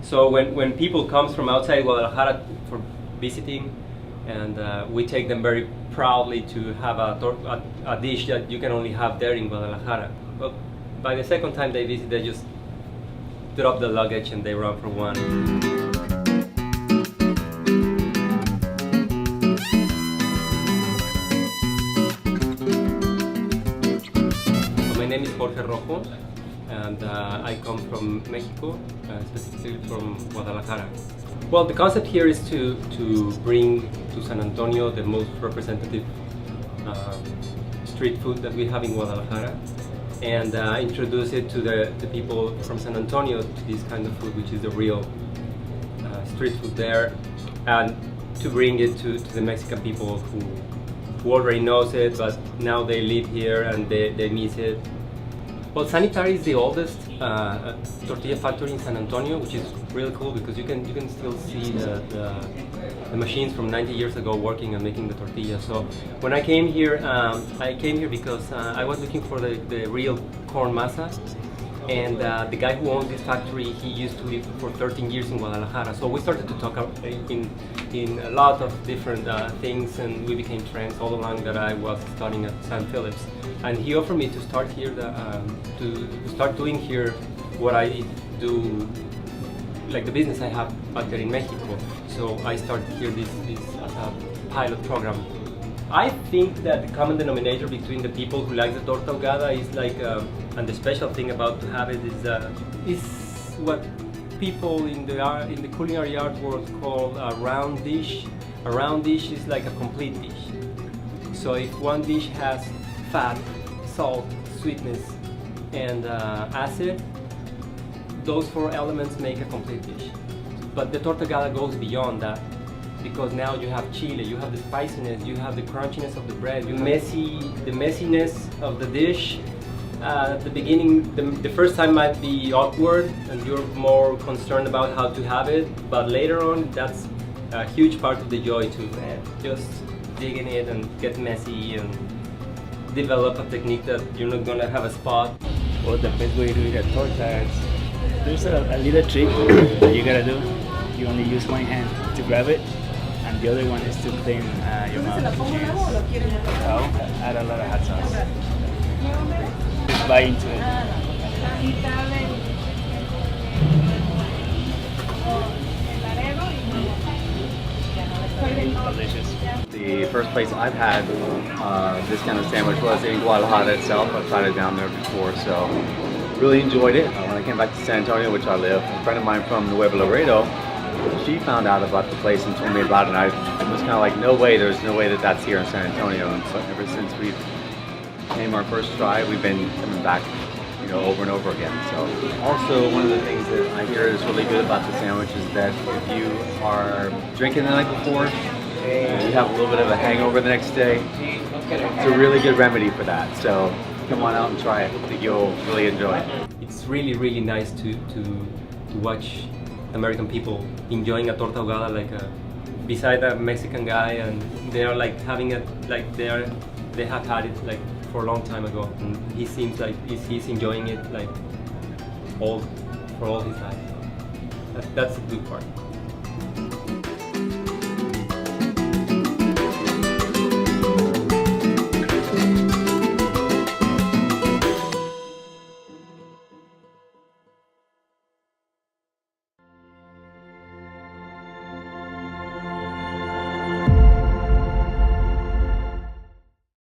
So when people comes from outside Guadalajara for visiting, and we take them very proudly to have a dish that you can only have there in Guadalajara. But by the second time they visit, they just drop the luggage and they run for one. My name is Jorge Rojo, and I come from Mexico, specifically from Guadalajara. Well, the concept here is to bring to San Antonio the most representative street food that we have in Guadalajara, and introduce it to the people from San Antonio to this kind of food, which is the real street food there, and to bring it to the Mexican people who already knows it, but now they live here and they miss it. Well, Sanitary is the oldest tortilla factory in San Antonio, which is really cool because you can still see the machines from 90 years ago working and making the tortilla. So when I came here because I was looking for the real corn masa, and the guy who owns this factory, he used to live for 13 years in Guadalajara. So we started to talk in a lot of different things, and we became friends all along that I was studying at St. Philip's. And he offered me to start here, to start doing here what I do, like the business I have back there in Mexico. So I started here this as a pilot program. I think that the common denominator between the people who like the torta ahogada is like, and the special thing about to have it is what people in the culinary art world call a round dish. A round dish is like a complete dish. So if one dish has fat, salt, sweetness, and acid, those four elements make a complete dish. But the torta ahogada goes beyond that, because now you have chile, you have the spiciness, you have the crunchiness of the bread, the messiness of the dish. At the beginning, the first time might be awkward and you're more concerned about how to have it, but later on that's a huge part of the joy to just dig in it and get messy and develop a technique that you're not gonna have a spot. Well, the best way to eat a torta is there's a little trick that you gotta do. You only use one hand to grab it, and the other one is to clean your mouth. Add a lot of hot sauce. Just bite into it. Delicious. The first place I've had this kind of sandwich was in Guadalajara itself. I've tried it down there before, so really enjoyed it. When I came back to San Antonio, which I live, a friend of mine from Nuevo Laredo, she found out about the place and told me about it, and I was kind of like, there's no way that that's here in San Antonio. And so ever since we came our first try, we've been coming back, over and over again. So also one of the things that I hear is really good about the sandwich is that if you are drinking the night before and you have a little bit of a hangover the next day, it's a really good remedy for that. So come on out and try it. I think you'll really enjoy it. It's really, really nice to watch American people enjoying a torta ahogada beside a Mexican guy, and they are like having it like they have had it like for a long time ago, and he seems like he's enjoying it like for all his life. That's the good part.